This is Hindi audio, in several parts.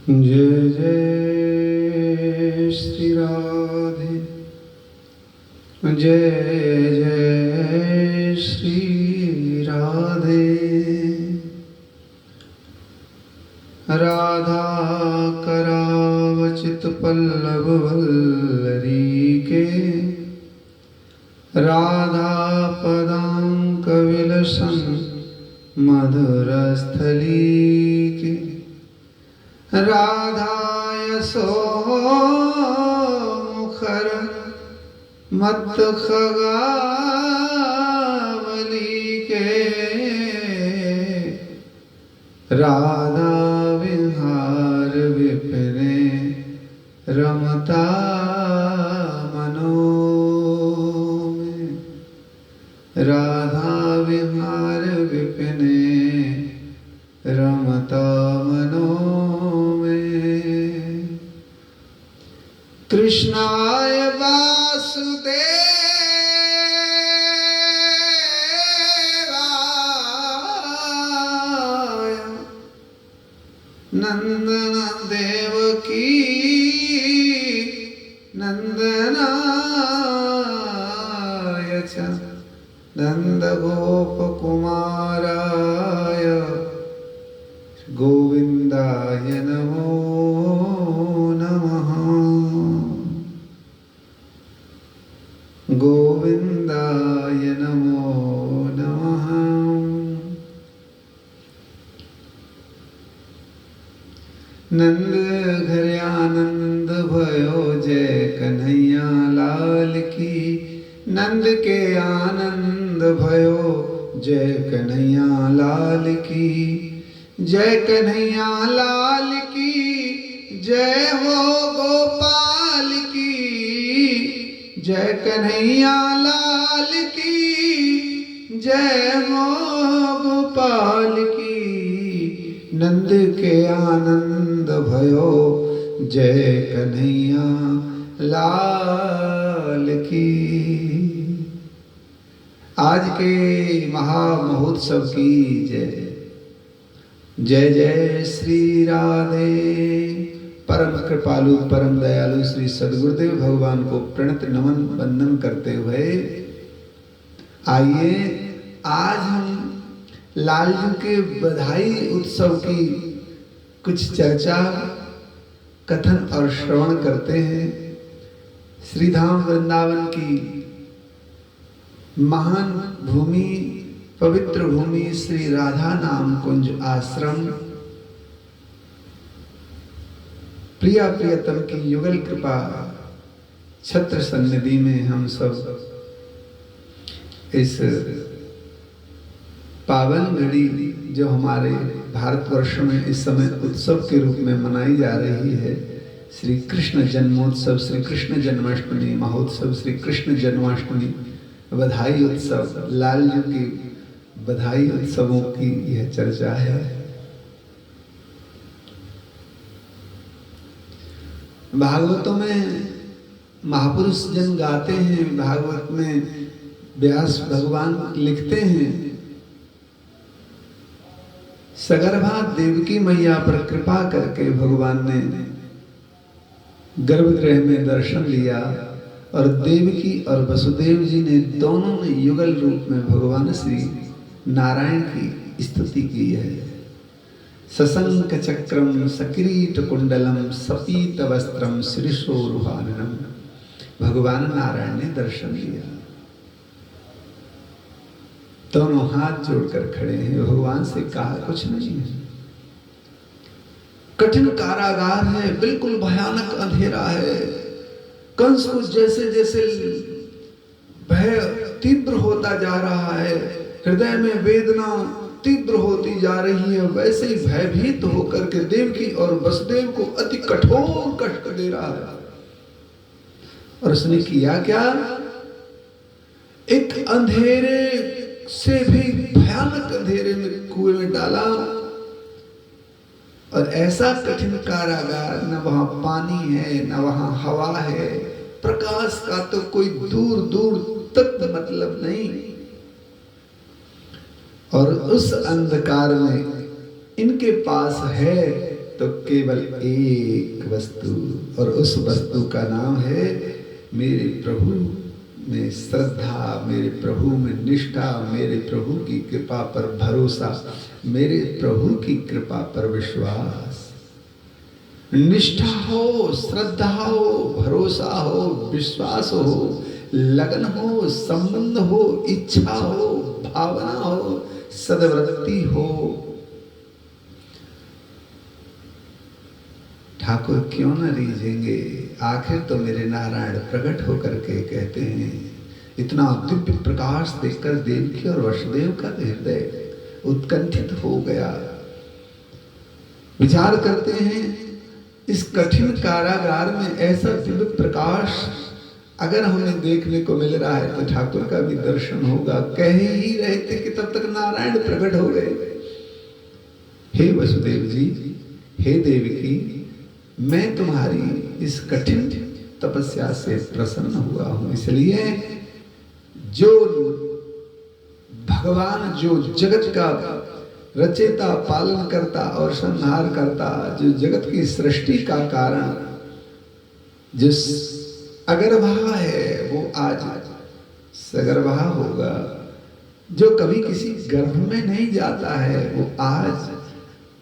जय जय श्री राधे, जय जय श्री राधे। राधा करावचित पल्लव वल्लरी के, राधा पदांक विलसन मधुर स्थली के। राधा यशोमुखर मत खगावली के, राधा विहार विपिने रमता मनो में। राधा विहार विपिने रमता मनो में। कृष्णाय वासुदेवाय नंदन देवकी नंदनाय च नंद गोप कुमाराय गोविंदाय नमो नमः। गोविंदाय नमो नमः। नंद घर आनंद भयो, जय कन्हैया लाल की। नंद के आनंद भयो, जय कन्हैया लाल की। जय कन्हैया लाल की, जय हो गोपाल की। जय कन्हैया लाल की, जय हो गोपाल की। नंद के आनंद भयो, जय कन्हैया लाल की। आज के महामहोत्सव की जय। जय जय श्री राधे। परम कृपालु परम दयालु श्री सद्गुरुदेव भगवान को प्रणत नमन वंदन करते हुए आइए आज हम लालजू के बधाई उत्सव की कुछ चर्चा कथन और श्रवण करते हैं। श्रीधाम वृंदावन की महान भूमि, पवित्र भूमि श्री राधा नाम कुंज आश्रम, प्रिया प्रियतम की युगल कृपा छत्र सन्निधि में हम सब इस पावन घड़ी जो हमारे भारतवर्ष में इस समय उत्सव के रूप में मनाई जा रही है, श्री कृष्ण जन्मोत्सव, श्री कृष्ण जन्माष्टमी महोत्सव, श्री कृष्ण जन्माष्टमी बधाई उत्सव, लालजू की बधाई उत्सवों की यह चर्चा है। भागवतों में महापुरुष जन गाते हैं, भागवत में व्यास भगवान लिखते हैं, सगर्भा देवकी मैया पर कृपा करके भगवान ने गर्भगृह में दर्शन दिया और देवकी और वसुदेव जी ने दोनों ने युगल रूप में भगवान श्री नारायण की स्तुति की है। सशंक चक्रम सकिरीट कुंडलम सपीत वस्त्रम शिरीषोरुहाननम। भगवान नारायण ने दर्शन दिया, दोनों हाथ जोड़कर खड़े हैं, भगवान से कहा कुछ नहीं है। कठिन कारागार है, बिल्कुल भयानक अंधेरा है। कंस को जैसे जैसे भय तीव्र होता जा रहा है, हृदय में वेदना तीव्र होती जा रही है, वैसे ही भयभीत होकर के देवकी और वसुदेव को अति कठोर कष्ट दे रहा है। और उसने किया क्या? एक अंधेरे से भी भयानक अंधेरे में कुएं में डाला और ऐसा कठिन कारागार, न वहां पानी है न वहां हवा है, प्रकाश का तो कोई दूर दूर तक मतलब नहीं। और उस अंधकार में इनके पास है तो केवल एक वस्तु, और उस वस्तु का नाम है मेरे प्रभु में श्रद्धा, मेरे प्रभु में निष्ठा, मेरे प्रभु की कृपा पर भरोसा, मेरे प्रभु की कृपा पर विश्वास। निष्ठा हो, श्रद्धा हो, भरोसा हो, विश्वास हो, लगन हो, संबंध हो, इच्छा हो, भावना हो, सद्वृत्ति हो। ठाकुर क्यों न रीझेंगे? आखिर तो मेरे नारायण प्रकट होकर के कहते हैं। इतना दिव्य प्रकाश देखकर देवकी और वसुदेव का हृदय उत्कंठित हो गया। विचार करते हैं, इस कठिन कारागार में ऐसा दिव्य प्रकाश अगर हमें देखने को मिल रहा है तो ठाकुर का भी दर्शन होगा। कह ही रहे थे कि तब तक नारायण प्रकट हो गए। हे वसुदेव जी, हे देवकी, मैं तुम्हारी इस कठिन तपस्या से प्रसन्न हुआ हूं। इसलिए जो भगवान, जो जगत का रचेता, पालन करता और संहार करता, जो जगत की सृष्टि का कारण, जिस अगर्भा है वो आज सगर्भा होगा। जो कभी किसी गर्भ में नहीं जाता है वो आज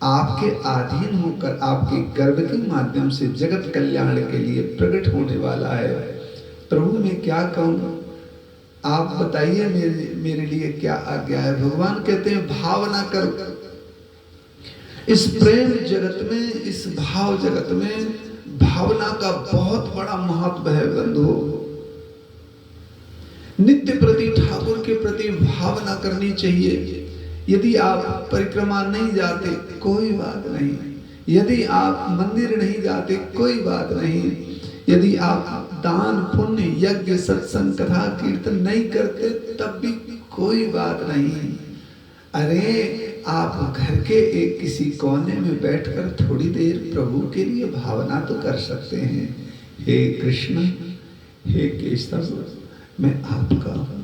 आपके अधीन होकर आपके गर्भ के माध्यम से जगत कल्याण के लिए प्रकट होने वाला है। प्रभु मैं क्या कहूं, आप बताइए मेरे लिए क्या आज्ञा है। भगवान कहते हैं भावना करो। इस प्रेम जगत में, इस भाव जगत में भावना का बहुत बड़ा महत्व है बंधु। नित्य प्रति ठाकुर के प्रति भावना करनी चाहिए। यदि आप परिक्रमा नहीं जाते कोई बात नहीं, यदि आप मंदिर नहीं जाते कोई बात नहीं, यदि आप दान पुण्य यज्ञ सत्संग कथा कीर्तन नहीं करते तब भी कोई बात नहीं। अरे आप घर के एक किसी कोने में बैठकर थोड़ी देर प्रभु के लिए भावना तो कर सकते हैं। हे कृष्ण, हे केशव, मैं आपका हूँ।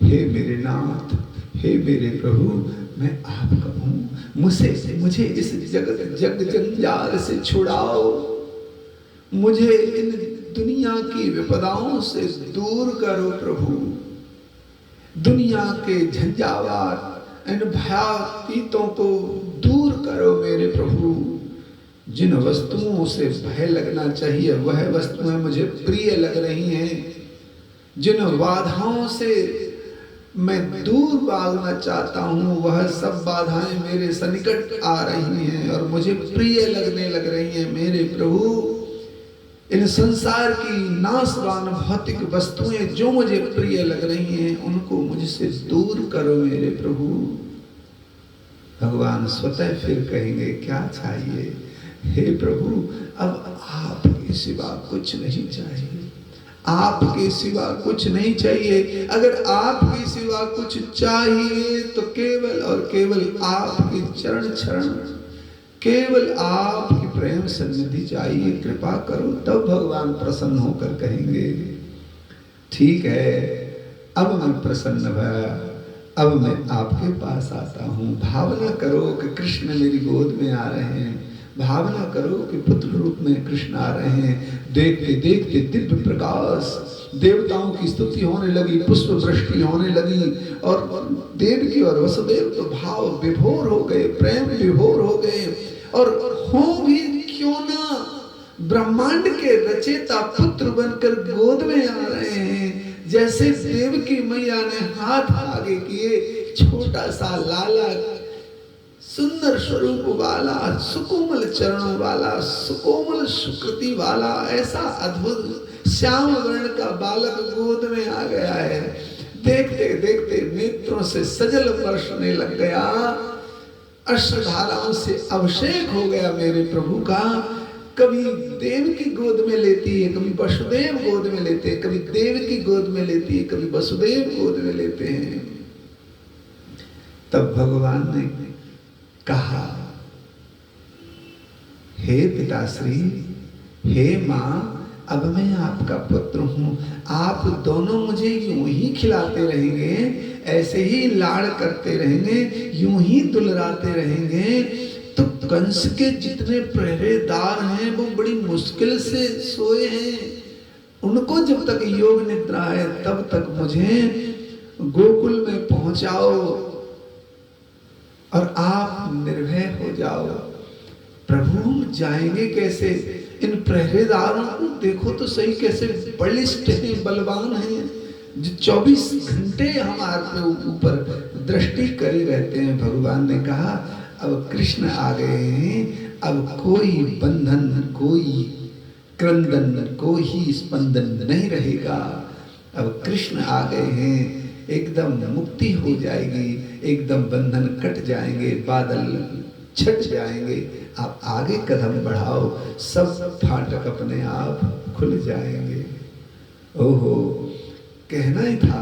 हे मेरे नाथ, हे मेरे प्रभु, मैं आपका हूँ। मुझे इस जगत जग जंजाल से छुड़ाओ। मुझे इन दुनिया की विपदाओं से दूर करो प्रभु। दुनिया के झंझावात, इन भयातीतों को दूर करो मेरे प्रभु। जिन वस्तुओं से भय लगना चाहिए वह वस्तुएं मुझे प्रिय लग रही हैं। जिन बाधाओं से मैं दूर भागना चाहता हूँ वह सब बाधाएं मेरे सन्निकट आ रही हैं और मुझे प्रिय लगने लग रही हैं मेरे प्रभु। इन संसार की नाशवान भौतिक वस्तुएं जो मुझे प्रिय लग रही हैं उनको मुझसे दूर करो मेरे प्रभु। भगवान स्वतः फिर कहेंगे क्या चाहिए? हे प्रभु, अब आपके सिवा कुछ नहीं चाहिए। आपके सिवा कुछ नहीं चाहिए। अगर आपके सिवा कुछ चाहिए तो केवल और केवल आपके चरण शरण, केवल आपकी प्रेम सन्निधि चाहिए। कृपा करो। तब भगवान प्रसन्न होकर कहेंगे ठीक है, अब मैं प्रसन्न भया, अब मैं आपके पास आता हूँ। भावना करो कि कृष्ण मेरी गोद में आ रहे हैं। भावना करो कि पुत्र रूप में कृष्ण आ रहे हैं। देखते देखते दिव्य प्रकाश, देवताओं की स्तुति होने लगी, पुष्प वृष्टि होने लगी और देवकी और वसुदेव तो भाव विभोर हो गए, प्रेम विभोर हो गए। और हो भी क्यों ना, ब्रह्मांड के रचेता पुत्र बनकर गोद में आ रहे हैं। जैसे देवकी मैया ने हाथ आगे किए, छोटा सा लाला, सुंदर स्वरूप वाला, सुकोमल चरणों वाला, सुकोमल सुकृति वाला, ऐसा अद्भुत श्याम वर्ण का बालक गोद में आ गया है। देखते देखते नेत्रों से सजल बरसने लग गया, अश्रुधाराओं से अभिषेक हो गया मेरे प्रभु का। कभी देव की गोद में लेती है, कभी वसुदेव गोद में लेते हैं, कभी देव की गोद में लेती है, कभी वसुदेव गोद में लेते हैं। तब भगवान ने कहा, हे पिताश्री, हे माँ, अब मैं आपका पुत्र हूँ। आप दोनों मुझे यूं ही खिलाते रहेंगे, ऐसे ही लाड़ करते रहेंगे, यूं ही दुलराते रहेंगे तो कंस के जितने पहरेदार हैं वो बड़ी मुश्किल से सोए हैं, उनको जब तक योग निद्रा है तब तक मुझे गोकुल में पहुंचाओ और आप निर्भय हो जाओ। प्रभु हम जाएंगे कैसे? इन पहरेदारों को देखो तो सही, कैसे बलिष्ठ हैं, बलवान हैं, जो 24 घंटे हमारे ऊपर दृष्टि करे रहते हैं। भगवान ने कहा अब कृष्ण आ गए हैं, अब कोई बंधन, कोई क्रंदन, कोई स्पंदन नहीं रहेगा। अब कृष्ण आ गए हैं, एकदम मुक्ति हो जाएगी, एकदम बंधन कट जाएंगे, बादल छट जाएंगे। आप आगे कदम बढ़ाओ, सब फाटक अपने आप खुल जाएंगे। ओहो, कहना ही था।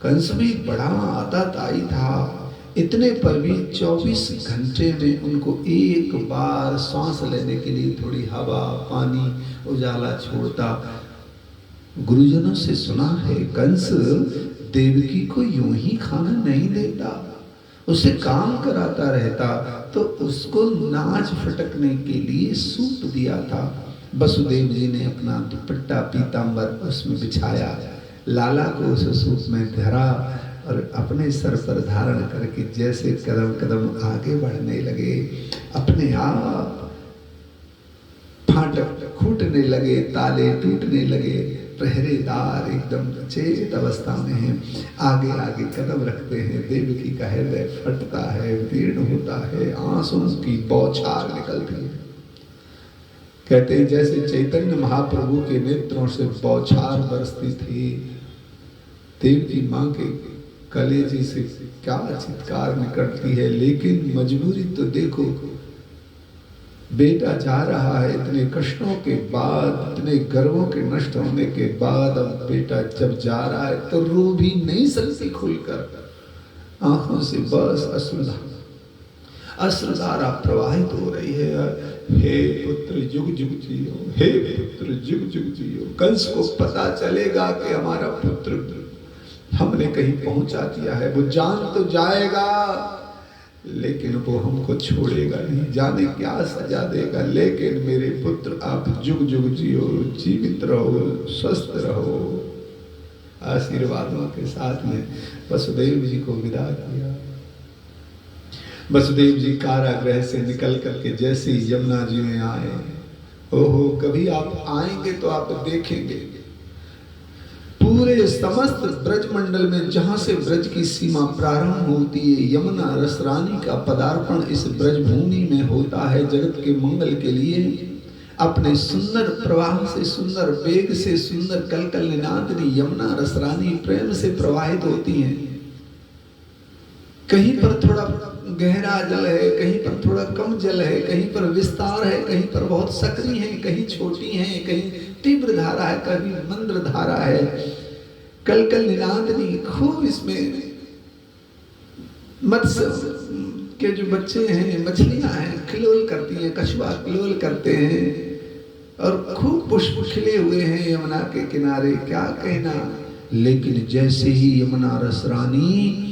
कंस भी बड़ा आताताई था, इतने पर भी 24 घंटे में उनको एक बार सांस लेने के लिए थोड़ी हवा, पानी, उजाला छोड़ता। गुरुजनों से सुना है कंस देवकी को यूं ही खाना नहीं देता, उसे काम कराता रहता, तो उसको नाच फटकने के लिए सूप दिया था। वसुदेव जी ने अपना दुपट्टा पीतांबर उसमें बिछाया, लाला को उस सूप में धरा और अपने सर पर धारण करके जैसे कदम कदम आगे बढ़ने लगे, अपने आप फाटक फूटने लगे, ताले टूटने लगे, पहरेदार एकदम चेत अवस्था में हैं, आगे आगे कदम रखते हैं। देवकी का हृदय फटता है, दीर्ण होता है, आंसुओं की बौछार निकलती है। कहते हैं जैसे चैतन्य महाप्रभु के नेत्रों से बौछार बरसती थी, देवकी माँ के कलेजे से क्या चित्कार निकलती है। लेकिन मजबूरी तो देखो, बेटा जा रहा है इतने कष्टों के बाद, इतने गर्वों के नष्ट होने के बाद, अब बेटा जब जा रहा है तो रो भी नहीं सकती खुलकर, आंखों से बस अश्रुधारा प्रवाहित हो रही है। हे पुत्र जुग जुग जियो, हे पुत्र जुग जुग जियो। कंस को पता चलेगा कि हमारा पुत्र हमने कहीं पहुंचा दिया है, वो जान तो जाएगा लेकिन वो हमको छोड़ेगा नहीं, जाने क्या सजा देगा। लेकिन मेरे पुत्र आप जुग जुग जियो, जीवित रहो, स्वस्थ रहो। आशीर्वादों के साथ में वसुदेव जी को विदा किया। वसुदेव जी कारागृह से निकल करके जैसे ही यमुना जी में आए, ओहो, कभी आप आएंगे तो आप देखेंगे पूरे समस्त ब्रज मंडल में जहां से ब्रज की सीमा प्रारंभ होती है, यमुना रसरानी का पदार्पण इस ब्रज भूमि में होता है। जगत के मंगल के लिए अपने सुंदर प्रवाह से, सुंदर वेग से, सुंदर कलकल निनादनी यमुना रसरानी प्रेम से प्रवाहित होती हैं। कहीं पर थोड़ा गहरा जल है, कहीं पर थोड़ा कम जल है, कहीं पर विस्तार है, कहीं पर बहुत सक्रिय है, कहीं छोटी है, कहीं तीव्र धारा है, कहीं मंद्र धारा है। कलकल निनादनी खूब इसमें मत्स्य के जो बच्चे हैं, मछलियां हैं, खिलोल करती हैं, कछुआ खिलोल करते हैं और खूब पुष्प खिले हुए हैं यमुना के किनारे, क्या कहना। लेकिन जैसे ही यमुना रसरानी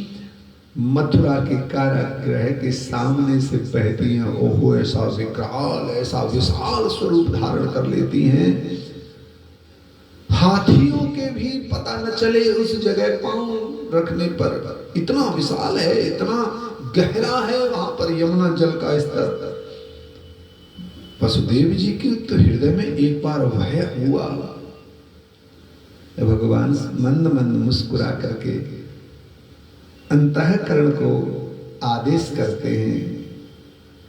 मथुरा के कारागृह के सामने से बहती हैं, ओहो, ऐसा विकराल, ऐसा विशाल स्वरूप धारण कर लेती हैं, हाथियों के भी पता न चले उस जगह पांव रखने पर। इतना विशाल है, इतना गहरा है वहां पर यमुना जल का स्तर। वसुदेव जी के तो हृदय में एक बार भय हुआ। भगवान मंद मंद मुस्कुरा करके अंतःकरण को आदेश करते हैं,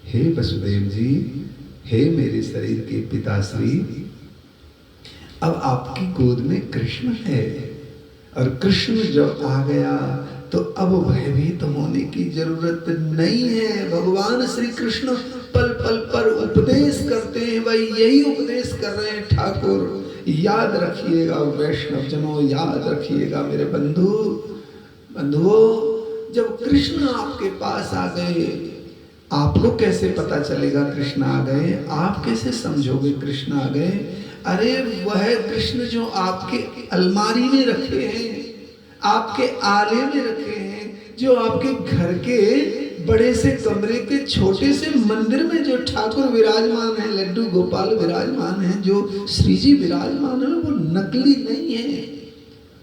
हे वसुदेव जी, हे मेरे शरीर के पिताश्री, अब आपकी गोद में कृष्ण है और कृष्ण जब आ गया तो अब भयभीत होने की जरूरत नहीं है। भगवान श्री कृष्ण पल पल पर उपदेश करते हैं, भाई यही उपदेश कर रहे हैं ठाकुर। याद रखिएगा वैष्णव जनों, याद रखिएगा मेरे बंधुओं, जब कृष्ण आपके पास आ गए, आपको कैसे पता चलेगा कृष्ण आ गए? आप कैसे समझोगे कृष्ण आ गए? अरे वह कृष्ण जो आपके अलमारी में रखे हैं, आपके आले में रखे हैं, जो आपके घर के बड़े से कमरे के छोटे से मंदिर में जो ठाकुर विराजमान है, लड्डू गोपाल विराजमान है, जो श्री जी विराजमान है, वो नकली नहीं है,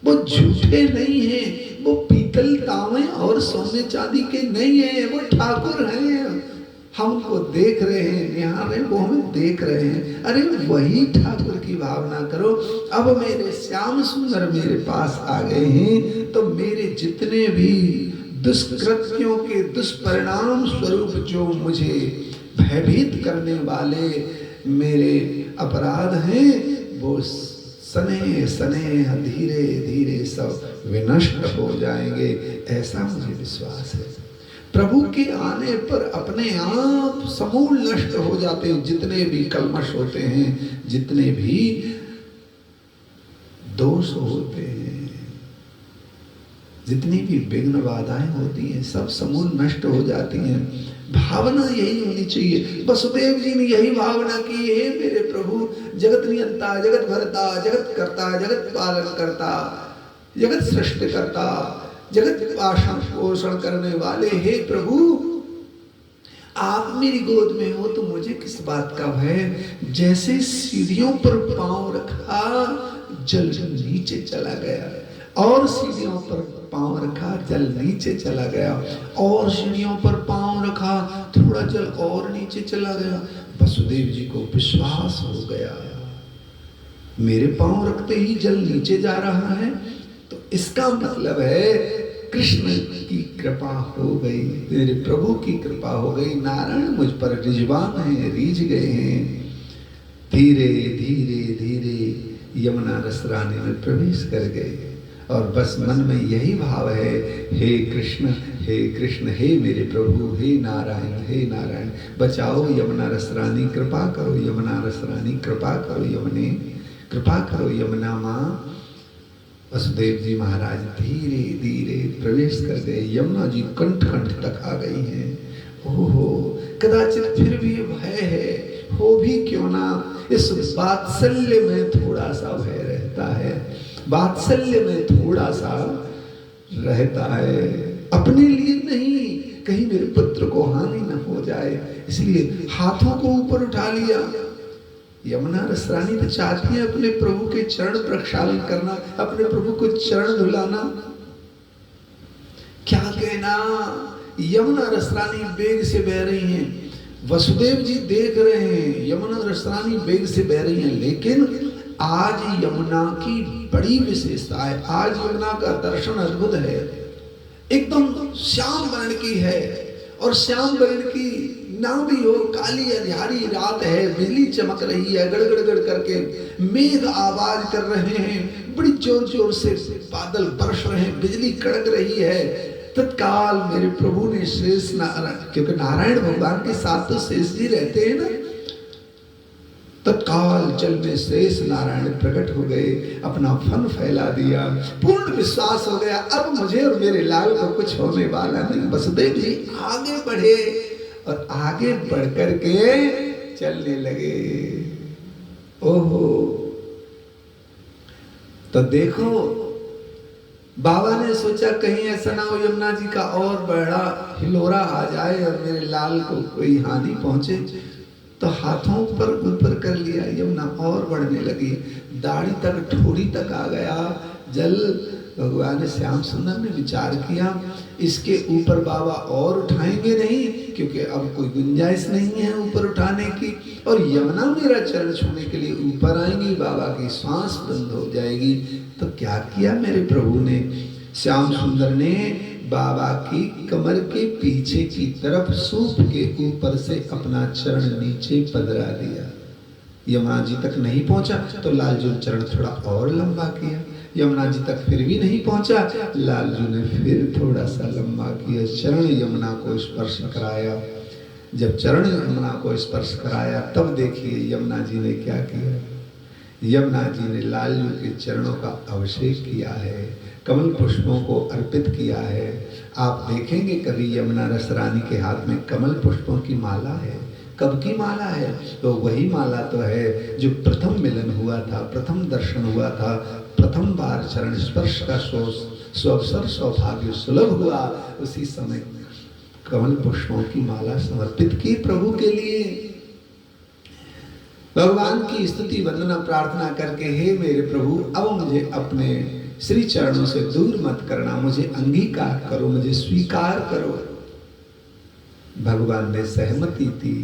वो झूठे नहीं है, वो पीतल तांबे और सोने चांदी के नहीं है, वो ठाकुर हैं। हमको देख रहे हैं, निहार रहे हैं, वो हमें देख रहे हैं। अरे वही ठाकुर की भावना करो। अब मेरे श्याम सुंदर मेरे पास आ गए हैं, तो मेरे जितने भी दुष्कृत्यों के दुष्परिणाम स्वरूप जो मुझे भयभीत करने वाले मेरे अपराध हैं, वो सने सने धीरे धीरे सब विनष्ट हो जाएंगे, ऐसा मुझे विश्वास है। प्रभु के आने पर अपने आप समूल नष्ट हो जाते हैं जितने भी कलमश होते हैं, जितने भी दोष होते हैं, जितनी भी विघ्न बाधाएं होती हैं, सब समूल नष्ट हो जाती हैं। भावना यही होनी चाहिए। वसुदेव जी ने यही भावना की है, मेरे प्रभु जगत नियंता, जगत भरता, जगत करता, जगत पालन करता, जगत सृष्टि करता, जगत पालन पोषण करने वाले, हे प्रभु आप मेरी गोद में हो तो मुझे किस बात का भय। जैसे सीढ़ियों पर पांव रखा जल नीचे चला गया, और सीढ़ियों पर पांव रखा जल नीचे चला गया, और सीढ़ियों पर पांव रखा थोड़ा जल और नीचे चला गया। वसुदेव जी को विश्वास हो गया, मेरे पांव रखते ही जल नीचे जा रहा है, तो इसका मतलब है कृष्ण की कृपा हो गई, मेरे प्रभु की कृपा हो गई। नारायण मुझ पर रिजवान है, रीझ गए हैं। धीरे धीरे धीरे यमुना रसरानी में प्रवेश कर गए, और बस मन में यही भाव है, हे कृष्ण, हे कृष्ण, हे मेरे प्रभु, हे नारायण, हे नारायण, बचाओ यमुना रसरानी, कृपा करो यमुना रसरानी, कृपा करो यमुने, कृपा करो यमुना माँ। वसुदेव जी महाराज धीरे धीरे प्रवेश कर गए, यमुना जी कंठ कंठ तक आ गई हैं। ओहो, कदाचित फिर भी भय है, हो भी क्यों ना, इस वात्सल्य में थोड़ा सा भय रहता है, वात्सल्य में थोड़ा सा रहता है, अपने लिए नहीं, कहीं मेरे पुत्र को हानि न हो जाए, इसलिए हाथों को ऊपर उठा लिया। यमुना रसरानी तो चाहती है अपने प्रभु के चरण प्रक्षालन करना, अपने प्रभु को चरण धुलाना। क्या कहना, यमुना रसरानी वेग से बह रही हैं, वसुदेव जी देख रहे हैं यमुना रसरानी वेग से बह रही हैं, लेकिन आज यमुना की बड़ी विशेषता है, आज यमुना का दर्शन अद्भुत है, एकदम श्याम वर्ण की है, और श्याम वर्ण की ना भी हो, काली अंधियारी रात है, बिजली चमक रही है, गड़गड़ गड़ करके मेघ आवाज कर रहे हैं, बड़ी जोर जोर से बादल बरस रहे हैं, बिजली कड़क रही है। तत्काल मेरे प्रभु ने शेष नारायण, क्योंकि नारायण भगवान के साथ तो शेष जी रहते हैं ना, तत्काल जल में शेष नारायण प्रकट हो गए, अपना फन फैला दिया, पूर्ण विश्वास हो गया अब मुझे और मेरे लाल को कुछ होने वाला नहीं। वसुदेव जी आगे बढ़े, और आगे बढ़ करके चलने लगे। ओहो, तो देखो बाबा ने सोचा कहीं ऐसा ना हो यमुना जी का और बड़ा हिलोरा आ जाए और मेरे लाल को कोई हानि पहुंचे, तो हाथों पर ऊपर कर लिया, यमुना और बढ़ने लगी, दाढ़ी तक, ठोड़ी तक आ गया जल। भगवान श्याम सुंदर ने विचार किया, इसके ऊपर बाबा और उठाएंगे नहीं, क्योंकि अब कोई गुंजाइश नहीं है ऊपर उठाने की, और यमुना मेरा चरण छूने के लिए ऊपर आएंगी, बाबा की सांस बंद हो जाएगी। तो क्या किया मेरे प्रभु ने, श्याम सुंदर ने बाबा की कमर के पीछे की तरफ सूप के ऊपर से अपना चरण नीचे पधरा दिया। यमुना जी तक नहीं पहुंचा तो लालजू चरण थोड़ा और लंबा किया, यमुना जी तक फिर भी नहीं पहुंचा, लालजू ने फिर थोड़ा सा लंबा किया, चरण यमुना को स्पर्श कराया। जब चरण यमुना को स्पर्श कराया तब देखिए यमुना जी ने क्या किया, यमुना जी ने लालजू के चरणों का अभिषेक किया है, कमल पुष्पों को अर्पित किया है। आप देखेंगे कभी यमुना रसरानी के हाथ में कमल पुष्पों की माला है। कब की माला है? तो वही माला तो है जो प्रथम मिलन हुआ था, प्रथम दर्शन हुआ था, प्रथम बार चरण स्पर्श का अवसर सौभाग्य सुलभ हुआ, उसी समय कमल पुष्पों की माला समर्पित की प्रभु के लिए। भगवान की स्तुति वंदना प्रार्थना करके, हे मेरे प्रभु, अब मुझे अपने श्री चरणों से दूर मत करना, मुझे अंगीकार करो, मुझे स्वीकार करो। भगवान ने सहमति दी,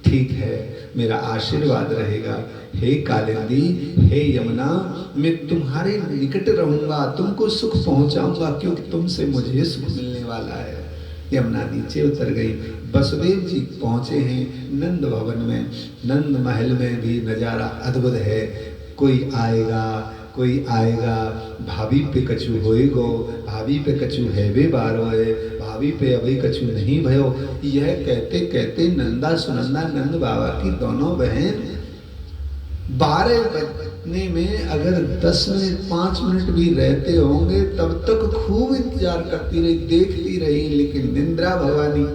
ठीक है, मेरा आशीर्वाद रहेगा। हे कालिंदी, हे यमुना, मैं तुम्हारे निकट रहूंगा, तुमको सुख पहुंचाऊंगा, क्योंकि तुमसे मुझे सुख मिलने वाला है। यमुना नीचे उतर गई। वसुदेव जी पहुंचे हैं नंद भवन में। नंद महल में भी नजारा अद्भुत है। कोई आएगा, कोई आएगा, भाभी पे कछु होएगो, भाभी पे कछु हैवे बारो है, भाभी पे अभी कछु नहीं भयो। यह कहते कहते नंदा सुनंदा नंद बाबा की दोनों बहन 12 बजने में अगर 10 मिनट 5 मिनट भी रहते होंगे तब तक खूब इंतजार करती रही, देखती रही। लेकिन निद्रा भवानी,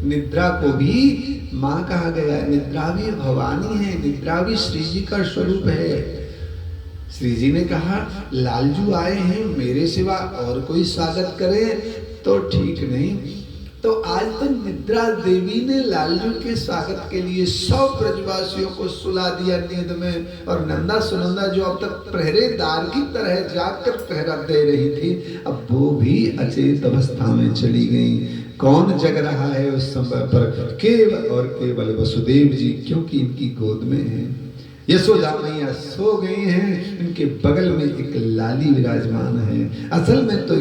निद्रा को भी माँ कहा गया, निद्रा भी भवानी है, निद्रा भी श्री जी का स्वरूप है। श्री जी ने कहा, लालजू आए हैं, मेरे सिवा और कोई स्वागत करे तो ठीक नहीं। तो आज तो निद्रा देवी ने लालजू के स्वागत के लिए 100 ब्रजवासियों को सुला दिया नींद में। और नंदा सुनंदा जो अब तक पहरेदार की तरह जाकर पहरा दे रही थी, अब वो भी अचेत अवस्था में चली गई। कौन जग रहा है उस समय पर? केवल और केवल वसुदेव जी, क्योंकि इनकी गोद में है। यशोदा मैया सो गई हैं, इनके बगल में एक लाली विराजमान है। असल में तो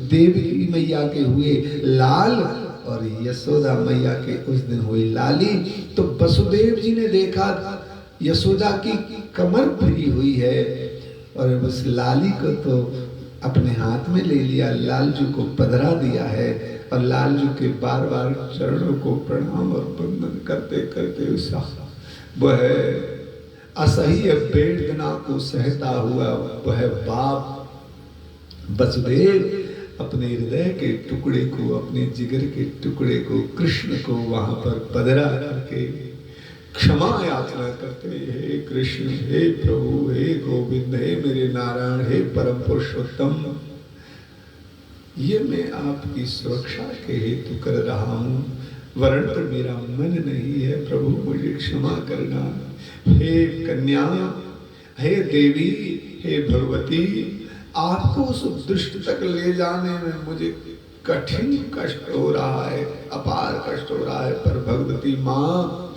देवी मैया के हुए लाल और यशोदा मैया के उस दिन हुई लाली। तो वसुदेव जी ने देखा यशोदा की कमर फरी हुई है और उस लाली को तो अपने हाथ में ले लिया, लालजू को पधरा दिया है और लालजू के बार बार चरणों को प्रणाम और वंदन करते करते उसका वह असह्य वेदना को सहता हुआ वह बाप वसुदेव अपने हृदय के टुकड़े को, अपने जिगर के टुकड़े को, कृष्ण को वहां पर पधरा करके क्षमा याचना करते, हे कृष्ण, हे प्रभु, हे गोविंद, हे मेरे नारायण, हे परम पुरुषोत्तम, ये मैं आपकी सुरक्षा के हेतु कर रहा हूँ, वरण पर मेरा मन नहीं है, प्रभु मुझे क्षमा करना। हे कन्या, हे देवी, हे भगवती, आपको उस दुष्ट तक ले जाने में मुझे कठिन कष्ट हो रहा है, अपार कष्ट हो रहा है, पर भगवती माँ,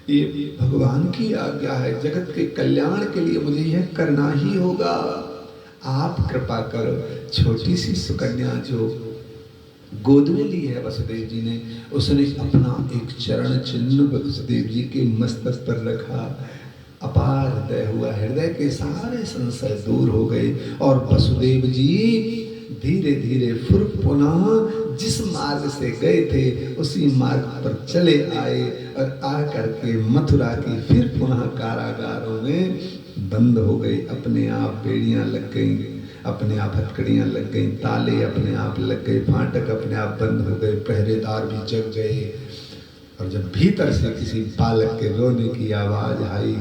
ये भगवान की आज्ञा है, जगत के कल्याण के लिए मुझे यह करना ही होगा। आप कृपा करो। छोटी सी सुकन्या जो गोद में ली है वसुदेव जी ने, उसने अपना एक चरण चिन्ह वसुदेव जी के मस्तक पर रखा। अपार हृदय हुआ, हृदय के सारे संशय दूर हो गए और वसुदेव जी धीरे धीरे फिर पुनः जिस मार्ग से गए थे उसी मार्ग पर चले आए और आकर के मथुरा की फिर पुनः कारागारों में बंद हो गए। अपने आप बेड़ियां लग गई, अपने आप हथकड़ियां लग गई, ताले अपने आप लग गए, फाटक अपने आप बंद हो गए, पहरेदार भी जग गए। और जब भीतर से किसी बालक के रोने की आवाज आई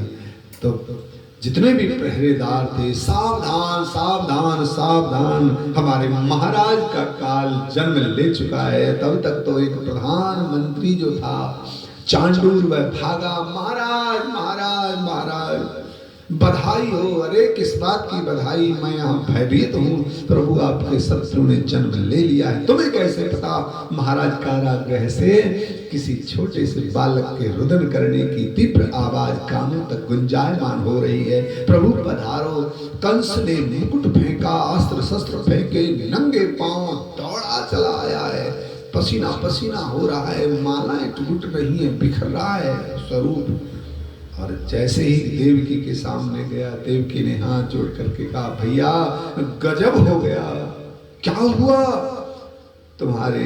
तो जितने भी पहरेदार थे, सावधान सावधान सावधान, हमारे महाराज का काल जन्म ले चुका है। तब तक तो एक प्रधानमंत्री जो था चांडूर वह भागा, महाराज महाराज महाराज बधाई हो। अरे किस बात की बधाई, मैं यहाँ भयभीत हूँ, प्रभु आपके शत्रु ने जन्म ले लिया है। तुम्हें कैसे पता? महाराज कारागृह से किसी छोटे से बालक के रुदन करने की तीव्र आवाज कानों तक गुंजायमान हो रही है। प्रभु पधारो। कंस ने मुकुट फेंका, अस्त्र शस्त्र फेंके, नंगे पांव दौड़ा चला आया है, पसीना पसीना हो रहा है, मालाएं टूट रही हैं, बिखर रहा है स्वरूप। और जैसे ही देवकी के सामने गया, देवकी ने हाथ जोड़ करके कहा, भैया गजब हो गया, क्या हुआ? तुम्हारे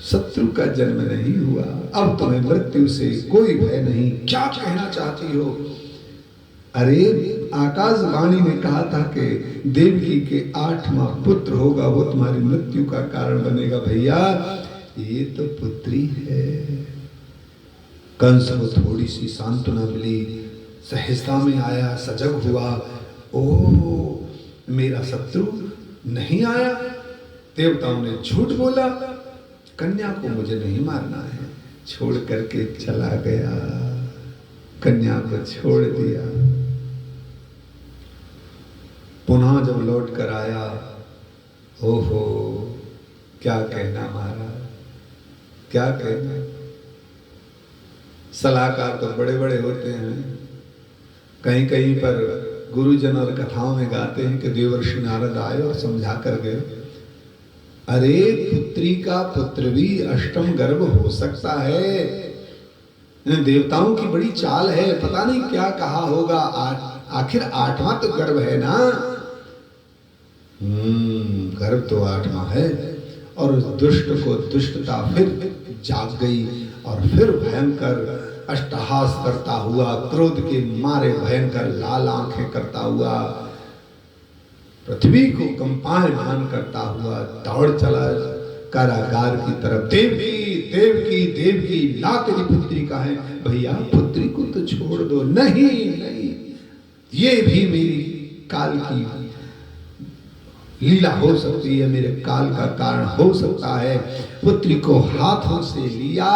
शत्रु का जन्म नहीं हुआ, अब तुम्हें मृत्यु से कोई भय नहीं, क्या कहना चाहती हो? अरे आकाशवाणी ने कहा था कि देवकी के 8वां पुत्र होगा, वो तुम्हारी मृत्यु का कारण बनेगा। भैया ये तो पुत्री है। कंस को थोड़ी सी सांत्वना मिली, सहजता में आया, सजग हुआ। ओह मेरा शत्रु नहीं आया, देवताओं ने झूठ बोला, कन्या को मुझे नहीं मारना है। छोड़ करके चला गया, कन्या को छोड़ दिया। पुनः जब लौट कर आया, ओहो क्या कहना महाराज, क्या कहना। सलाहकार तो बड़े बड़े होते हैं। कहीं कहीं पर गुरुजन और कथाओं में गाते हैं कि देवर्षि नारद आए और समझा कर गए, अरे पुत्री का पुत्र भी अष्टम गर्भ हो सकता है। देवताओं की बड़ी चाल है, पता नहीं क्या कहा होगा। आखिर 8वां तो गर्भ है ना। गर्भ तो 8वां है। और उस दुष्ट को दुष्टता फिर जाग गई और फिर भयंकर अट्टहास करता हुआ, क्रोध के मारे भयंकर लाल आंखें करता हुआ, पृथ्वी को कंपायमान करता हुआ दौड़ चला कारागार की तरफ। देवकी देवकी देवकी, ला तेरी पुत्री का है। भैया पुत्री को तो छोड़ दो। नहीं नहीं, ये भी मेरी काल की लीला हो सकती है, मेरे काल का कारण हो सकता है। पुत्री को हाथों से लिया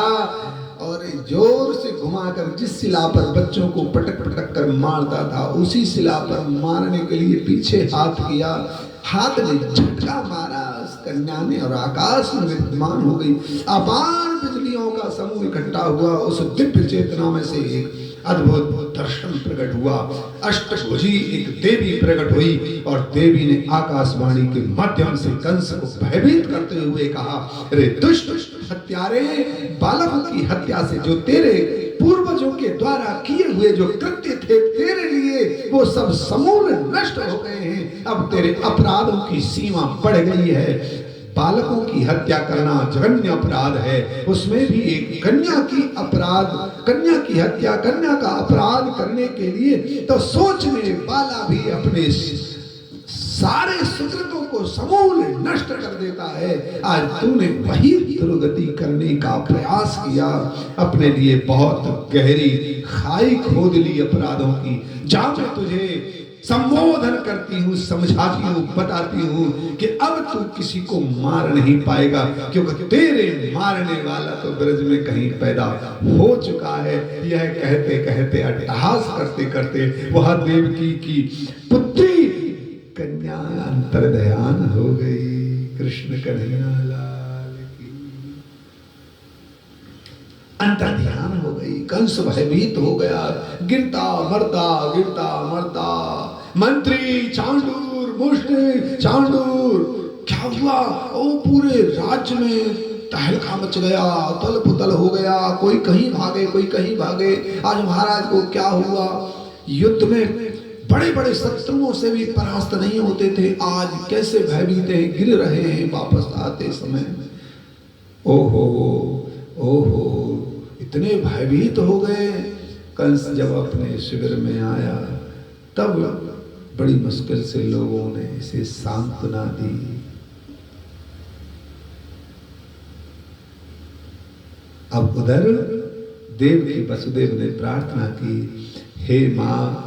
और जोर से घुमाकर जिस शिला पर बच्चों को पटक पटक कर मारता था, उसी शिला पर मारने के लिए पीछे हाथ किया। हाथ ने झटका मारा उस कन्या ने और आकाश में विद्यमान हो गई। अपार बिजलियों का समूह इकट्ठा हुआ। उस दिव्य चेतना में से एक अद्भुत दर्शन प्रकट हुआ। अष्टभुजी एक देवी प्रकट हुई और देवी ने आकाशवाणी के माध्यम से कंस को भयभीत करते हुए कहा, अरे दुष्ट हत्यारे, बालकों की हत्या से जो तेरे पूर्वजों के द्वारा किए हुए जो कृत्य थे तेरे लिए, वो सब समूल नष्ट हो गए हैं। अब तेरे अपराधों की सीमा बढ़ गई है। बालकों की हत्या करना जघन्य अपराध है, उसमें भी एक कन्या की अपराध, कन्या की हत्या, कन्या का अपराध करने के लिए तो सोचने वाला भी अपने सारे सुकृतों को समूल नष्ट कर देता है। आज तूने वही दुर्गति करने का प्रयास किया, अपने लिए बहुत गहरी खाई खोद ली अपराधों की। जा मैं तुझे संबोधन करती हूँ, समझाती हूँ, बताती हूँ कि अब तू किसी को मार नहीं पाएगा, क्योंकि तेरे मारने वाला तो ब्रज में कहीं पैदा हो चुका है। यह कहते कहते अट्टहास करते करते वह देवकी की पुत्री कन्या अंतर्ध्यान हो गई। कृष्ण कन्हैया लाल की अंतर्ध्यान हो गई। कंस भयभीत हो गया, गिरता मरता। मंत्री चांडूर, मुष्ट चांडूर, क्या हुआ? ओ पूरे राज्य में तहलका मच गया, उथल पुथल हो गया। कोई कहीं भागे, कोई कहीं भागे। आज महाराज को क्या हुआ? युद्ध में बड़े बड़े शत्रुओं से भी परास्त नहीं होते थे, आज कैसे भयभीत हैं, गिर रहे हैं वापस आते समय। ओहो ओहो, इतने भयभीत हो गए। कंस जब अपने शिविर में आया तब बड़ी मुश्किल से लोगों ने इसे सांत्वना दी। अब उधर देवकी वसुदेव ने प्रार्थना की, हे माँ,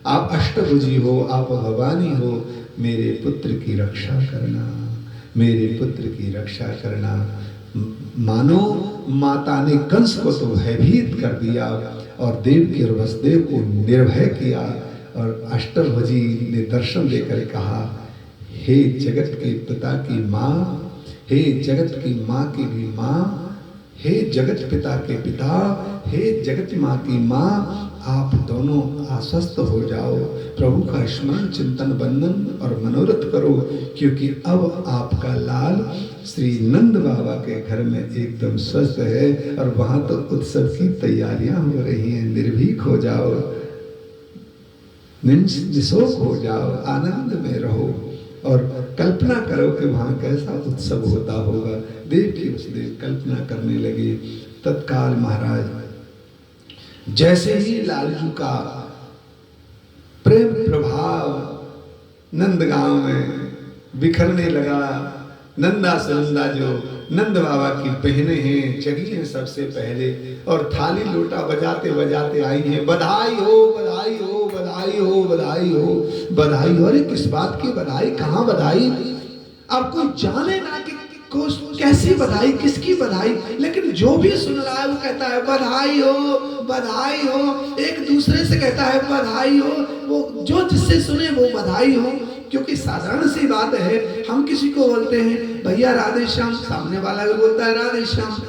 आप अष्टभुजी हो, आप भवानी हो, मेरे पुत्र की रक्षा करना, मेरे पुत्र की रक्षा करना। मानो माता ने कंस को तो भयभीत कर दिया और देवकी और वसुदेव को निर्भय किया। और अष्टभुजी ने दर्शन देकर कहा, हे जगत के पिता की माँ, हे जगत की माँ की भी माँ, हे जगत पिता के पिता, हे जगत माँ की माँ, आप दोनों आश्वस्त हो जाओ, प्रभु का स्मरण चिंतन बंदन और मनोरथ करो, क्योंकि अब आपका लाल श्री नंद बाबा के घर में एकदम स्वस्थ है और वहां तो उत्सव की तैयारियां हो रही हैं। निर्भीक हो जाओ, निशोक हो जाओ, आनंद में रहो और कल्पना करो कि वहां कैसा उत्सव होता होगा। देवकी वसुदेव कल्पना करने लगे। तत्काल महाराज जैसे ही लालजू का प्रेम प्रभाव नंदगांव में बिखरने लगा, नंदा सुनंदा जो नंद बाबा की बहनें हैं, जगी हैं सबसे पहले और थाली लोटा बजाते बजाते आई हैं। बधाई हो, बधाई हो, बधाई हो, बधाई हो, बधाई हो। अरे किस बात की बधाई, कहाँ बधाई? अब कोई जाने ना कि कैसी बधाई, किसकी बधाई, लेकिन जो भी सुन रहा है वो कहता है बधाई हो, बधाई हो, एक दूसरे से कहता है बधाई हो, वो जो जिससे सुने वो बधाई हो। क्योंकि साधारण सी बात है, हम किसी को बोलते हैं भैया राधे श्याम, सामने वाला भी बोलता है राधे श्याम।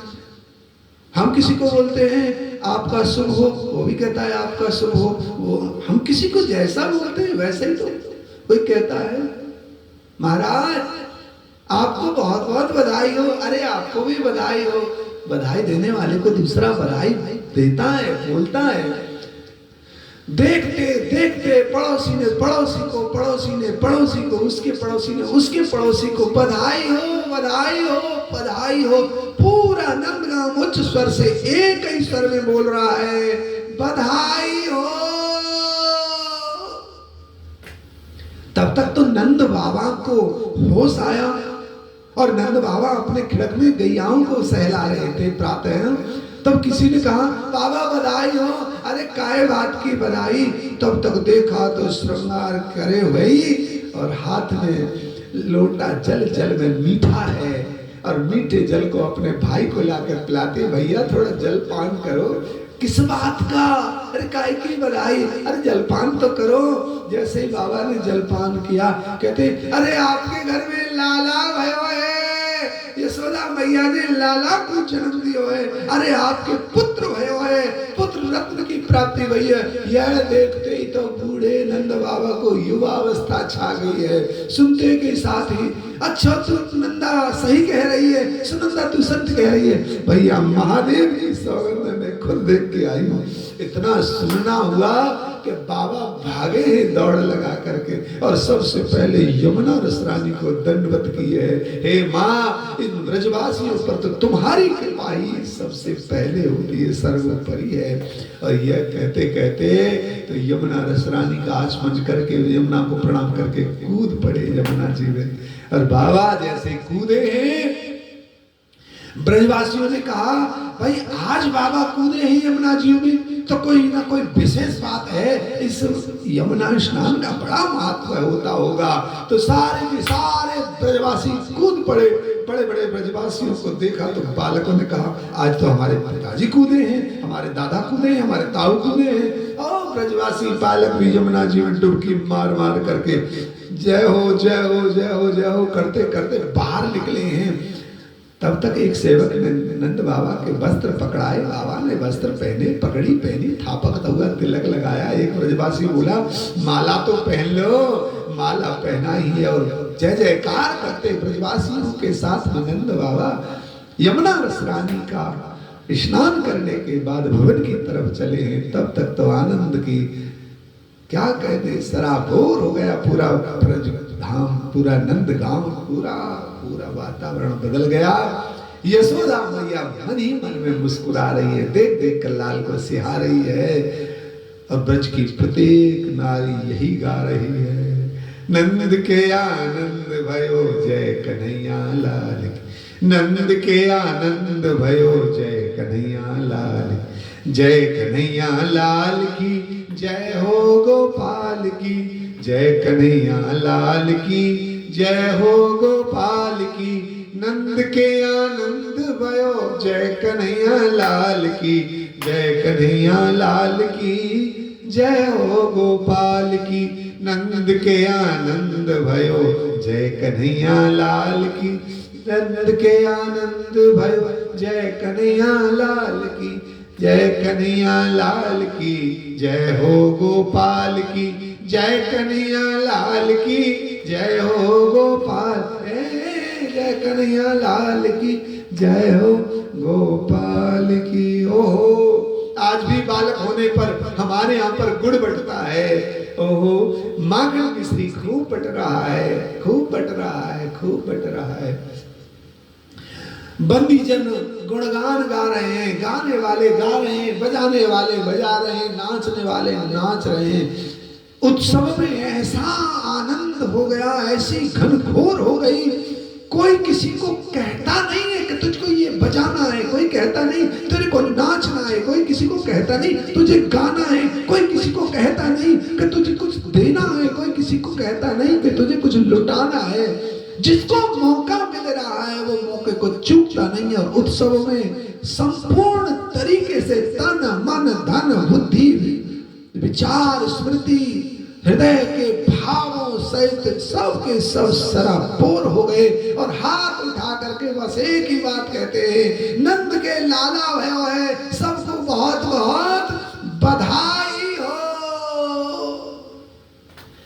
हम किसी को बोलते हैं आपका शुभ हो, वो भी कहता है आपका शुभ हो। वो हम किसी को जैसा बोलते हैं वैसे ही तो कोई कहता है महाराज आपको बहुत बहुत बधाई हो, अरे आपको भी बधाई हो। बधाई देने वाले को दूसरा बधाई देता है, बोलता है। देखते देखते पड़ोसी ने पड़ोसी को, पड़ोसी ने पड़ोसी को, उसके पड़ोसी ने उसके पड़ोसी को बधाई हो, बधाई हो, बधाई हो। पूरा नंदगांव उच्च स्वर से एक ही स्वर में बोल रहा है बधाई हो। तब तक तो नंद बाबा को होश आया और नंद बाबा अपने खिड़क में गैयाओं को सहला रहे थे प्रातः। तब किसी ने कहा बाबा बधाई हो। अरे काय बात की बधाई। तब तक देखा तो श्रृंगार करे हुए ही और हाथ में लोटा जल, जल में मीठा है और मीठे जल को अपने भाई को लाकर पिलाते, भैया थोड़ा जल पान करो। किस बात का? अरे काय की बधाई, अरे जलपान तो करो। जैसे ही बाबा ने जलपान किया कहते अरे आपके घर में लाला भयो है, यशोदा मैया ने लाला को जन्म दियो है। अरे आपके पुत्र भयो है, पुत्र रत्न की प्राप्ति हुई है। यह देखते ही तो बूढ़े नंद बाबा को युवा अवस्था छा गई है। सुनते के साथ ही अच्छा तू नंदा सही कह रही है, सुनंदा तू सत्य कह रही है। भैया महादेव की सौगंध में खुद देख के आई हूँ। इतना सुनना हुआ कि बाबा भागे हैं दौड़ लगा करके और सबसे पहले यमुना रसरानी को दंडवत की है। हे माँ, इन ब्रजवासियों पर तो तुम्हारी कृपा ही सबसे पहले होती है, सर्वोपरि है। और यह कहते कहते तो यमुना रसरानी का आचमन करके यमुना को प्रणाम करके कूद पड़े यमुना जी में। और बाबा जैसे कूदे हैं, ब्रजवासियों ने कहा भाई आज बाबा कूदे हैं यमुना जी में तो कोई ना कोई विशेष बात है, इस यमुना स्नान का बड़ा महत्व होता होगा। तो सारे के सारे ब्रजवासी कूद पड़े। बड़े बड़े ब्रजवासियों को देखा तो बालकों ने कहा आज तो हमारे पिताजी कूदे हैं, हमारे दादा कूदे हैं, हमारे ताऊ कूदे हैं। और ब्रजवासी बालक भी यमुना जी में डुबकी मार मार करके जय हो जय हो जय हो जय हो करते करते बाहर निकले हैं। तब तक एक सेवक ने नंद बाबा के वस्त्र पकड़ाए। बाबा ने वस्त्र पहने, पगड़ी पहनी, थापक हुआ तिलक लगाया। एक ब्रजवासी बोला माला तो पहन लो। माला पहना ही है और जय जयकार करते ब्रजवासियों के साथ नंद बाबा यमुना रसरानी का स्नान करने के बाद भवन की तरफ चले हैं। तब तक तो आनंद की क्या कहते सराबोर हो गया पूरा ब्रज धाम, पूरा नंदगांव, पूरा पूरा वातावरण बदल गया। यशोदा मैया मन ही मन में मुस्कुरा रही है, देख देख कर लाल को सिहा रही है। और ब्रज की प्रत्येक नारी यही गा रही है नंद के आनंद भयो जय कन्हैया लाल की, नंद के आनंद भयो जय कन्हैया लाल, जय कन्हैया लाल की जय हो गोपाल की, जय कन्हैया लाल की जय हो गोपाल की। नंद के आनंद भयो जय कन्हैया लाल की, जय कन्हैया लाल की जय हो गोपाल की। नंद के आनंद भयो जय कन्हैया लाल की, नंद के आनंद भयो जय कन्हैया लाल की, जय कन्हैया लाल की जय हो गोपाल की, जय कन्हैया लाल की जय हो गोपाल, जय कन्हैया लाल की जय हो गोपाल की। ओहो, आज भी बालक होने पर हमारे यहाँ पर गुड़ बटता है। ओहो, माखन मिश्री खूब बट रहा है, खूब बट रहा है, खूब बट रहा है। बंदी जन गुणगान गा रहे हैं, गाने वाले गा रहे हैं, बजाने वाले बजा रहे हैं, नाचने वाले नाच रहे हैं। उत्सव में ऐसा आनंद हो गया, ऐसी घनघोर हो गई, कोई किसी को कहता नहीं है कि तुझको ये बजाना है, कोई कहता नहीं तेरे को नाचना है, कोई किसी को कहता नहीं तुझे गाना है, कोई किसी को कहता नहीं कि तुझे कुछ देना है, कोई किसी को कहता नहीं कि तुझे कुछ लुटाना है। जिसको मौका मिल रहा है वो मौके को चूकता नहीं है। और उत्सव में संपूर्ण तरीके से तन मन धन बुद्धि विचार स्मृति हृदय के भावों सहित सब के सब सराबोर हो गए और हाथ उठा करके बस एक ही बात कहते हैं, नंद के लाला भयो है, सबको बहुत बहुत बधाई हो।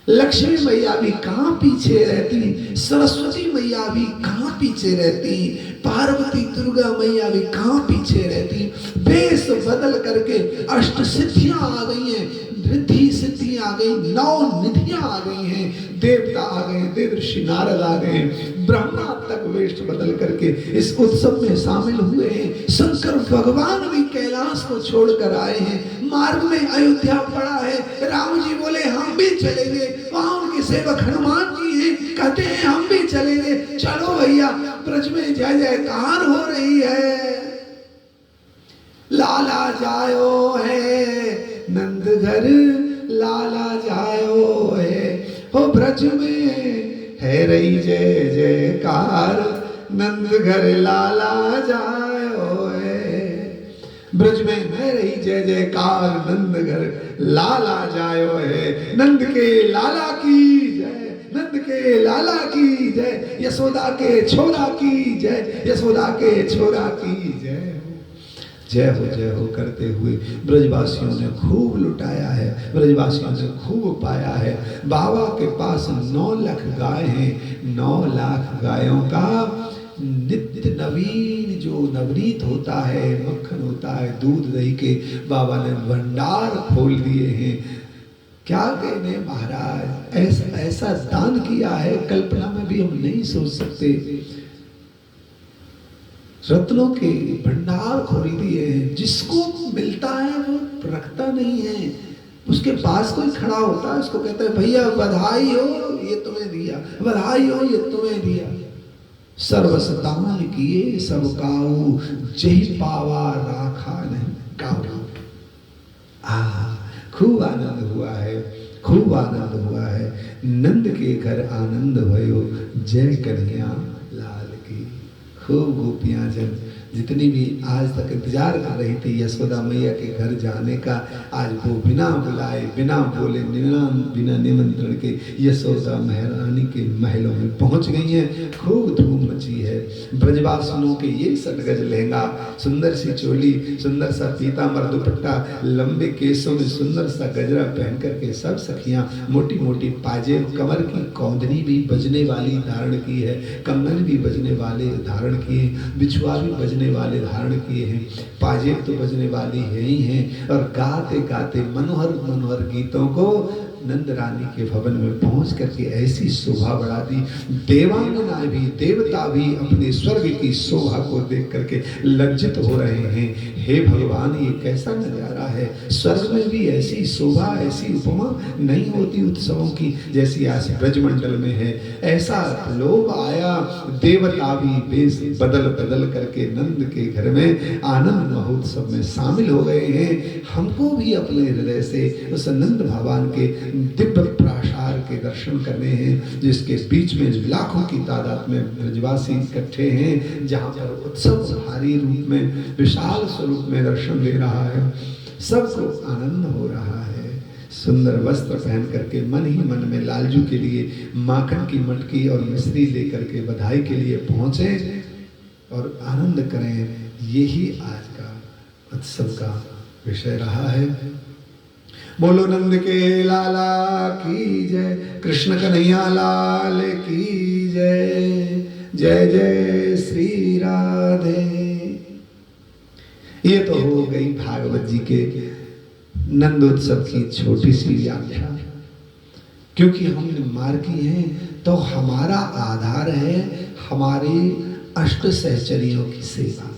लक्ष्मी मैया भी कहां पीछे रहती, सरस्वती मैया भी कहां पीछे रहती, पार्वती दुर्गा मैया भी कहां पीछे रहती। वेश बदल करके अष्ट सिद्धियां आ गई हैं, रिद्धि सिद्धि आ गई, नौ निधियां आ गई हैं, देवता आ गए, देवर्षि नारद आ गए, ब्रह्मा तक वेश बदल करके इस उत्सव में शामिल हुए हैं। शंकर भगवान भी कैलाश को छोड़कर आए हैं, मार्ग में अयोध्या पड़ा है। राम जी बोले हम भी चलेंगे, वहां उनके सेवक हनुमान जी हैं, कहते हैं हम भी चलेंगे। चलो भैया, ब्रज में जय जयकार हो रही है। लाला जायो है नंद घर, लाला जायो है, हो ब्रज में है रही जय जयकार, नंद घर लाला जायो है। ब्रज में है रही जय जयकार, नंद घर लाला जायो है। नंद के लाला की जय, नंद के लाला की जय, यशोदा के छोरा की जय, यशोदा के छोरा की जय। जय हो करते हुए ब्रजवासियों ने खूब लुटाया है, ब्रजवासियों ने खूब पाया है। बाबा के पास 9 लाख गाय हैं, 9 लाख गायों का नित्य नवीन जो नवनीत होता है, मक्खन होता है, दूध दही के बाबा ने भंडार खोल दिए हैं। क्या कहने महाराज, ऐसा दान किया है, कल्पना में भी हम नहीं सोच सकते। रत्नों के भंडार खोल दिए हैं, जिसको मिलता है वो रखता नहीं है। उसके पास कोई खड़ा होता है, उसको कहता है भैया बधाई हो ये तुम्हें दिया, बधाई हो ये तुम्हें दिया। सर्वस दान किए सब काऊ, जही पावा राखा नहीं काऊ। खूब आनंद हुआ है, खूब आनंद हुआ है। नंद के घर आनंद भयो, जय कन्हैया लाल की। खूब गोपियां जन जितनी भी आज तक इंतजार कर रही थी यशोदा मैया के घर जाने का, आज वो बिना बुलाए बिना बोले बिना निमंत्रण के यशोदा महारानी के महलों में पहुंच गई हैं। खूब धूम मची है। ब्रजवासियों के ये सटगज लहंगा, सुंदर सी चोली, सुंदर सा पीतांबर दुपट्टा, लंबे केसों में सुंदर सा गजरा पहन करके सब सखियां मोटी मोटी पाजेब, कमर की कौंदनी भी बजने वाली धारण की है, कंगन भी बजने वाले धारण किए, बिछुआ भी बजने वाले धारण किए हैं, पाजेब तो बजने वाली है ही हैं। और गाते गाते मनोहर मनोहर गीतों को नंद रानी के भवन में पहुंच करके ऐसी शोभा बढ़ा दी, देवांगना भी देवता भी अपने स्वर्ग की शोभा को देख करके लज्जित हो रहे हैं। हे भगवान, ये कैसा नजारा है, स्वर्ग में भी ऐसी शोभा ऐसी उपमा नहीं होती उत्सवों की जैसी आज ब्रजमंडल में है। ऐसा लोभ आया, देवता भी वेश बदल बदल करके नंद के घर में आनंद महोत्सव में शामिल हो गए हैं। हमको भी अपने हृदय से उस नंद भगवान के दिव्य प्रासाद के दर्शन करने हैं, जिसके बीच में लाखों की तादाद में ब्रजवासी इकट्ठे हैं, जहाँ पर उत्सव भारी रूप में विशाल स्वरूप में दर्शन दे रहा है। सबको आनंद हो रहा है। सुंदर वस्त्र पहन करके मन ही मन में लालजू के लिए माखन की मटकी और मिश्री लेकर के बधाई के लिए पहुंचे और आनंद करें। यही आज का उत्सव का विषय रहा है। बोलो नंद के लाला की जय, कृष्ण कन्हैया लाल की जय। जय जय श्री राधे। ये तो हो गई भागवत जी के नंदोत्सव की छोटी सी व्याख्या। क्योंकि हमने मार की है तो हमारा आधार है हमारे अष्ट सहचरियों की सेवा।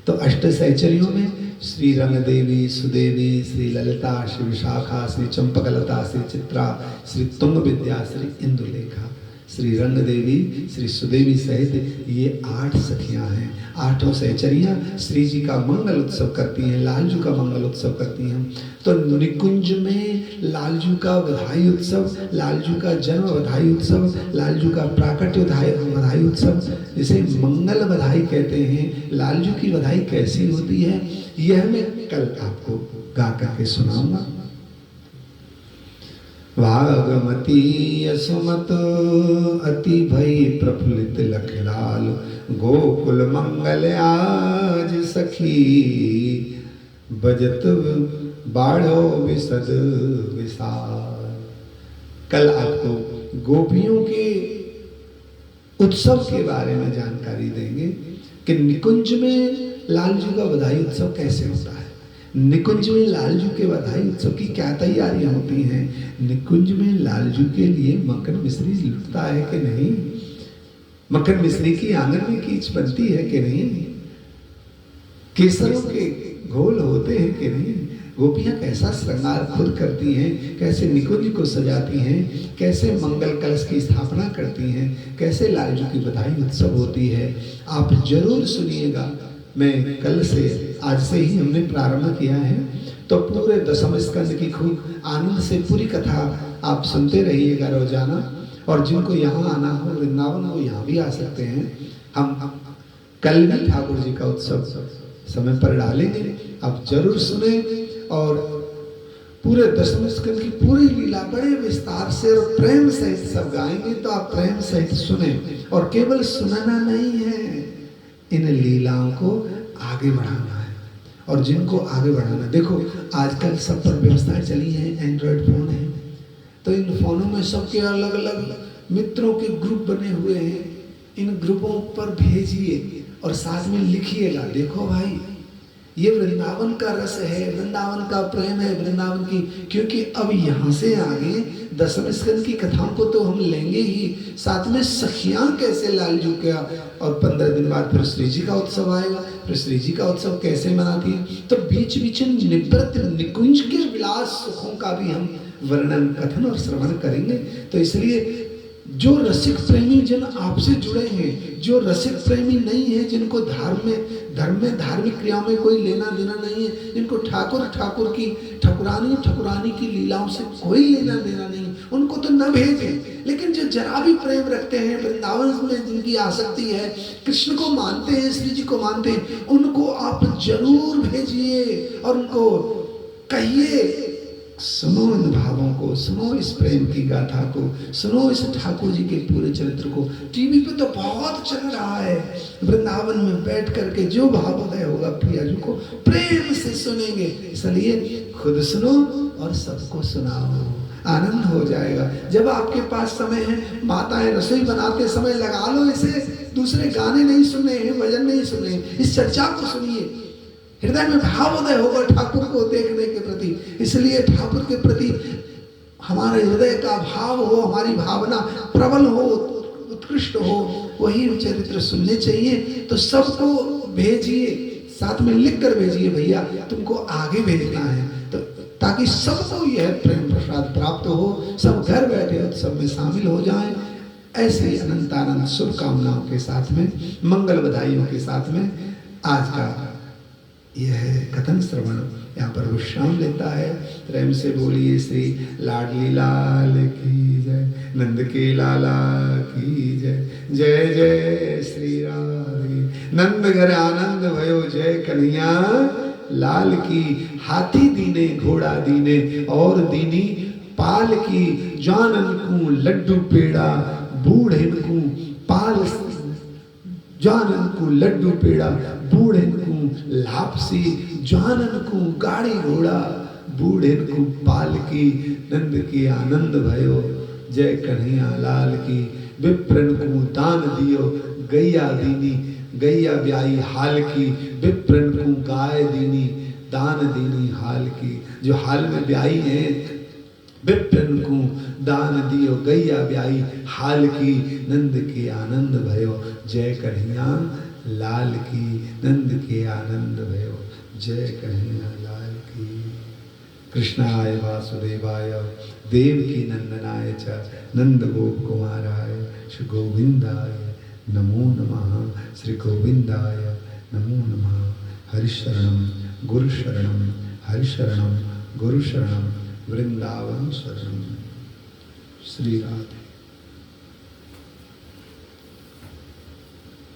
तो अष्ट सहचरियों में श्री रंग देवी, सुदेवी, श्री ललिता, श्री विशाखा, श्री चंपकलता, श्री चित्रा, श्री तुंग विद्या, श्री इंदुलेखा, श्री रंग देवी, श्री सुदेवी सहित ये 8 सखियां हैं। 8 सहचरियां श्री जी का मंगल उत्सव करती हैं, लालजू का मंगल उत्सव करती हैं। तो निकुंज में लालजू का बधाई उत्सव, लालजू का जन्म बधाई उत्सव, लालजू का प्राकट्य बधाई उत्सव, जिसे मंगल बधाई कहते हैं, लालजू की बधाई कैसी होती है यह मैं कल आपको गा करके सुनाऊंगा। वागमती यसुमत अति भई प्रफुल्लित लखलाल, गोकुल मंगल आज सखी, बजत बाढ़ो विसद विशाल। कल आपको गोपियों के उत्सव के बारे में जानकारी देंगे कि निकुंज में लालजू का बधाई उत्सव कैसे होता है, निकुंज में लालजू के बधाई उत्सव की क्या तैयारियां होती हैं, निकुंज में लालजू के लिए मक्खन मिश्री लुटता है कि नहीं, मक्खन मिश्री की आंगन में कीच बनती है कि नहीं, केसरों के घोल होते हैं कि नहीं, गोपियां कैसा श्रृंगार खुद करती हैं, कैसे निकुंज को सजाती हैं, कैसे मंगल कलश की स्थापना करती हैं, कैसे लालजू की बधाई उत्सव होती है, आप जरूर सुनिएगा। मैं कल से, आज से ही हमने प्रारंभ किया है, तो पूरे दशम स्कंद की खूब आनंद से पूरी कथा आप सुनते रहिएगा रोजाना। और जिनको यहाँ आना हो वृंदावन, वो यहाँ भी आ सकते हैं। हम कल भी ठाकुर जी का उत्सव समय पर डालेंगे, आप जरूर सुने और पूरे दशम स्कंद की पूरी लीला बड़े विस्तार से और प्रेम सहित सब गाएंगे, तो आप प्रेम सहित सुने। और केवल सुनना नहीं है, इन लीलाओं को आगे बढ़ाना है। और जिनको आगे बढ़ाना, देखो आजकल सब पर व्यवस्थाएं चली हैं, एंड्रॉयड फोन है, तो इन फोनों में सबके अलग अलग मित्रों के ग्रुप बने हुए हैं, इन ग्रुपों पर भेजिए और साथ में लिखिएगा, देखो भाई ये वृंदावन का रस है, वृंदावन का प्रेम है, वृंदावन की, क्योंकि अब यहाँ से आगे दशम स्कंद की कथाओं को तो हम लेंगे ही, साथ में सखियां कैसे लालजू का, और 15 दिन बाद फिर श्री जी का उत्सव आएगा, फिर श्री जी का उत्सव कैसे मनाती है, तो बीच बीच निवृत्त निकुंज के विलास सुखों का भी हम वर्णन कथन और श्रवण करेंगे। तो इसलिए जो रसिक प्रेमी जन आपसे जुड़े हैं, जो रसिक प्रेमी नहीं है, जिनको धर्म में धार्मिक क्रियाओं में कोई लेना देना नहीं है, जिनको ठाकुर की ठकुरानी की लीलाओं से कोई लेना देना नहीं, उनको तो न भेजें। लेकिन जो जरा भी प्रेम रखते हैं, वृंदावन में जिनकी आसक्ति है, कृष्ण को मानते हैं, श्री जी को मानते हैं, उनको आप जरूर भेजिए और उनको कहिए, सुनो इन भावों को, सुनो इस प्रेम की गाथा को, सुनो इस ठाकुर जी के पूरे चरित्र को। टीवी पे तो बहुत चल रहा है, वृंदावन में बैठ करके जो भावोदय होगा प्रिया जी को प्रेम से सुनेंगे। इसलिए खुद सुनो और सबको सुनाओ, आनंद हो जाएगा। जब आपके पास समय है, माताएं रसोई बनाते समय लगा लो इसे, दूसरे गाने नहीं सुने हैं, भजन नहीं सुने, इस चर्चा को सुनिए, हृदय में भावोदय होगा ठाकुर को देखने के प्रति। इसलिए ठाकुर के प्रति हमारे हृदय का भाव हो, हमारी भावना प्रबल हो, उत्कृष्ट हो, वही चरित्र सुनने चाहिए। तो सबको भेजिए, साथ में लिख कर भेजिए, भैया तुमको आगे भेजना है, तो ताकि सबको यह प्रेम प्रसाद प्राप्त हो, सब घर बैठे उत्सव में शामिल हो जाएं। ऐसे ही अनंतानंद शुभकामनाओं के साथ में, मंगल बधाइयों के साथ में आज का यह कथन श्रवण यहाँ पर विश्राम लेता है। प्रेम से बोलिए श्री लाडली लाल की जय, नंद के लाला की जय, जय जय श्री राधे। नंद घर आनंद भयो, जय कन्हैया लाल की। हाथी दीने घोड़ा दीने और दीनी पाल की, जानन को लड्डू पेड़ा बूढ़े को पाल, जानन को लड्डू पेड़ा बूढ़े को लापसी, जानन को गाड़ी घोड़ा बूढ़े को पाल की। नंद की आनंद भयो, जय कन्हैया लाल की। विप्रन को दान दियो गैया दीनी, गैया ब्याई हाल की। विप्रन को गाय दीनी, दान दीनी हाल की। जो हाल में ब्याई है, विप्रन को दान दियो गैया ब्याई हाल की। नंद के आनंद भयो, जय कन्हैया लाल की। नंद के आनंद भयो, जय कन्हैया लाल की। कृष्णाय वासुदेवाय देवकी नंदनाय च नंद गोप कुमाराय श्री गोविंदाय नमो नमः। श्री गोविंदाय नमो नमः। हरिशरणम गुरुशरणम, हरिशरणम गुरु शरणम वृंदावन शरणम। श्री राधे।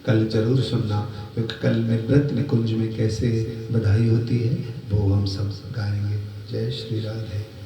कल जरूर सुनना, क्योंकि कल निवृत्त निकुंज में कैसे बधाई होती है वो हम सब गाएंगे। जय श्री राधे।